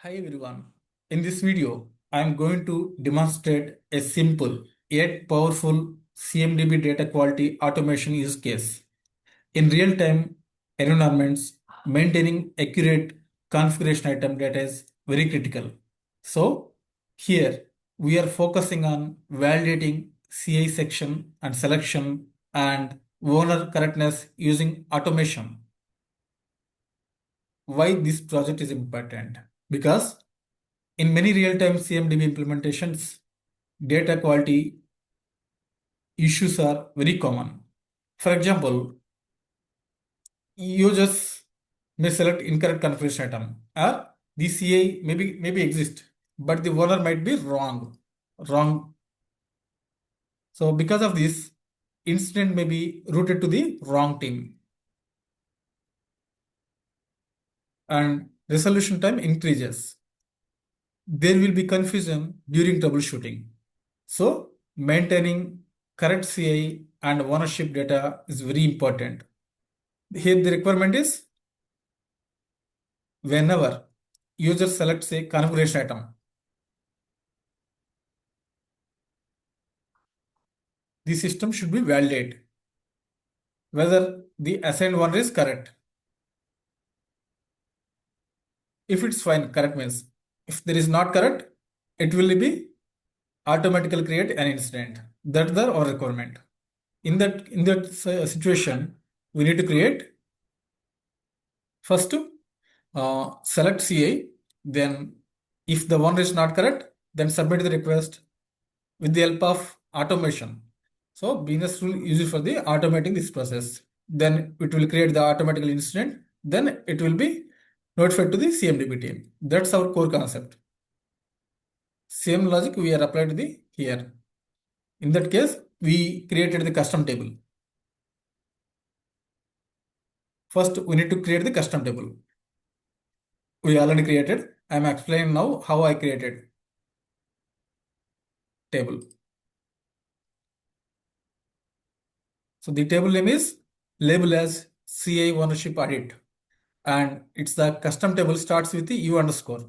Hi everyone. In this video, I am going to demonstrate a simple yet powerful CMDB data quality automation use case. In real-time environments, maintaining accurate configuration item data is very critical. So here we are focusing on validating CI section and selection and owner correctness using automation. Why this project is important? Because in many real-time CMDB implementations, data quality issues are very common. For example, users may select incorrect configuration item, or the CA maybe exist, but the owner might be wrong. So because of this, incident may be routed to the wrong team, and resolution time increases. There will be confusion during troubleshooting. So maintaining correct CI and ownership data is very important. Here the requirement is whenever user selects a configuration item, the system should be validate whether the assigned one is correct. If it's fine, correct means. If there is not correct, it will be automatically create an incident. That's the our requirement. In that situation, we need to create first select CA. Then if the one is not correct, then submit the request with the help of automation. So business rule uses for the automating this process. Then it will create the automatical incident. Then it will be notified to the CMDB team. That's our core concept. Same logic we are applied to the here. In that case, we created the custom table. First, we need to create the custom table. We already created. I am explaining now how I created table. So the table name is label as CA Ownership Audit, and it's the custom table starts with the U underscore.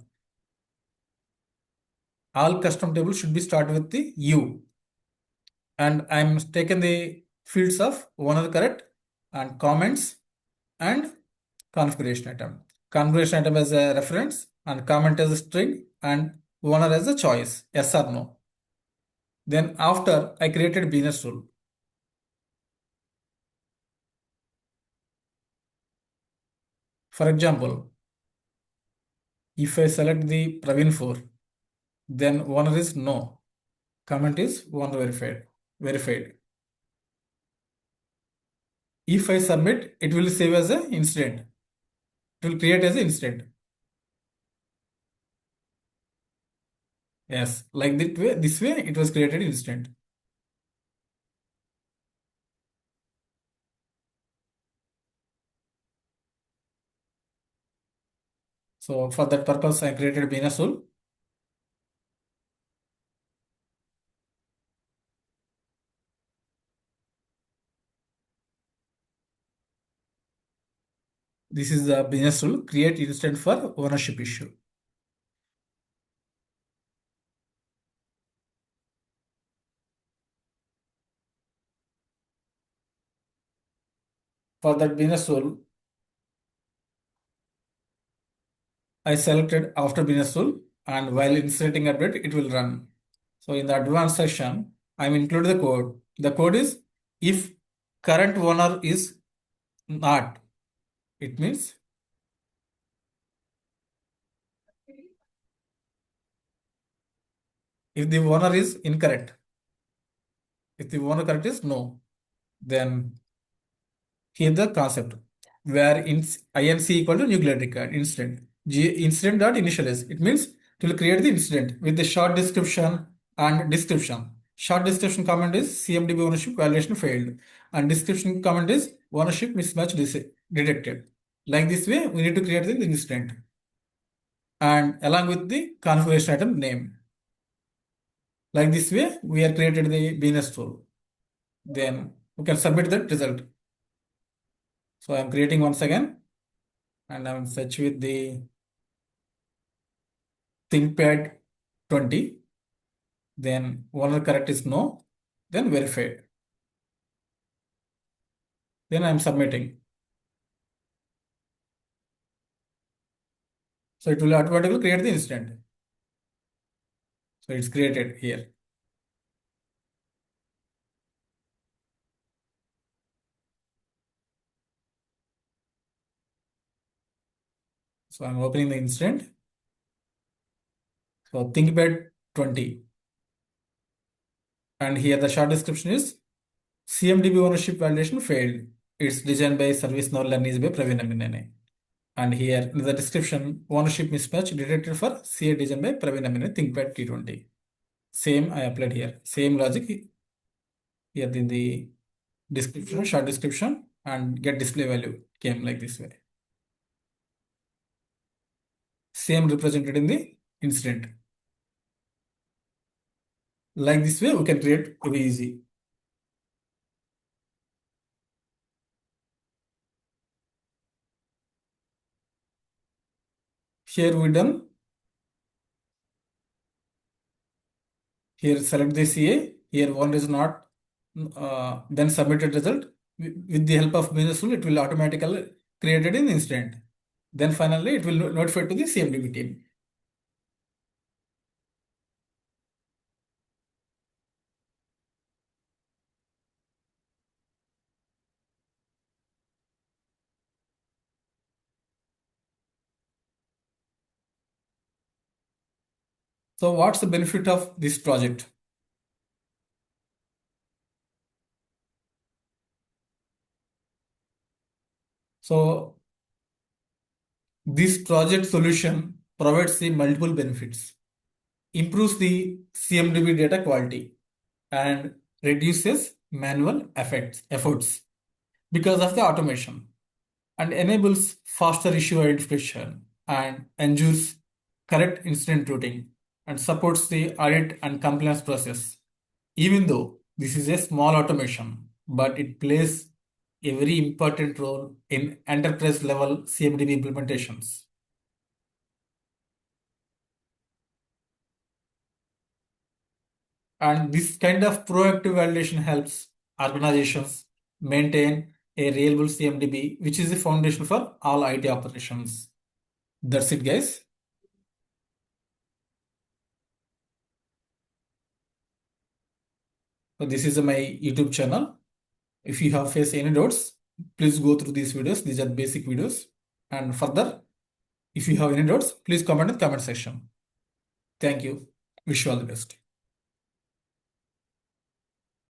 All custom tables should be start with the U, and I'm taken the fields of owner correct and comments and configuration item. Configuration item as a reference and comment as a string and owner as a choice, yes or no. Then after I created business rule. For example, if I select the Praveen 4, then owner is no. Comment is owner verified. If I submit, it will save as an incident. It will create as an incident. Yes, like this way it was created incident. So for that purpose, I created business rule. This is the business rule, create incident for ownership issue. For that business rule, I selected after business rule, and while inserting update, it will run. So in the advanced section, I'm included the code. The code is if current owner is not, it means if the owner is incorrect, if the owner correct is no, then here the concept where inc equal to nuclear record incident incident dot initialize. It means it will create the incident with the short description and description. Short description comment is CMDB ownership validation failed, and description comment is ownership mismatch detected. Like this way, we need to create the incident and along with the configuration item name. Like this way, we have created the business rule. Then we can submit the result. So I'm creating once again, and I'm search with the ThinkPad 20, then owner correct is no, then verified. Then I'm submitting. So it will automatically create the incident. So it's created here. So I'm opening the incident. So ThinkPad 20. And here the short description is CMDB ownership validation failed. It's designed by ServiceNow learning by Praveen Aminene. And here in the description, ownership mismatch detected for CA designed by Praveen Aminene ThinkPad T20. Same I applied here. Same logic here in the description, short description, and get display value came like this way. Same represented in the incident. Like this way, we can create very easy. Here we done. Here select the CA. Here one is not. Then submitted result. With the help of business rule, it will automatically created in incident. Then finally, it will notify to the CMDB team. So what's the benefit of this project? So this project solution provides the multiple benefits, improves the CMDB data quality, and reduces manual efforts because of the automation, and enables faster issue identification and ensures correct incident routing and supports the audit and compliance process. Even though this is a small automation, but it plays a very important role in enterprise level CMDB implementations. And this kind of proactive validation helps organizations maintain a reliable CMDB, which is the foundation for all IT operations. That's it, guys. So this is my YouTube channel. If you have faced any doubts, please go through these videos. These are basic videos. And further, if you have any doubts, please comment in the comment section. Thank you. Wish you all the best.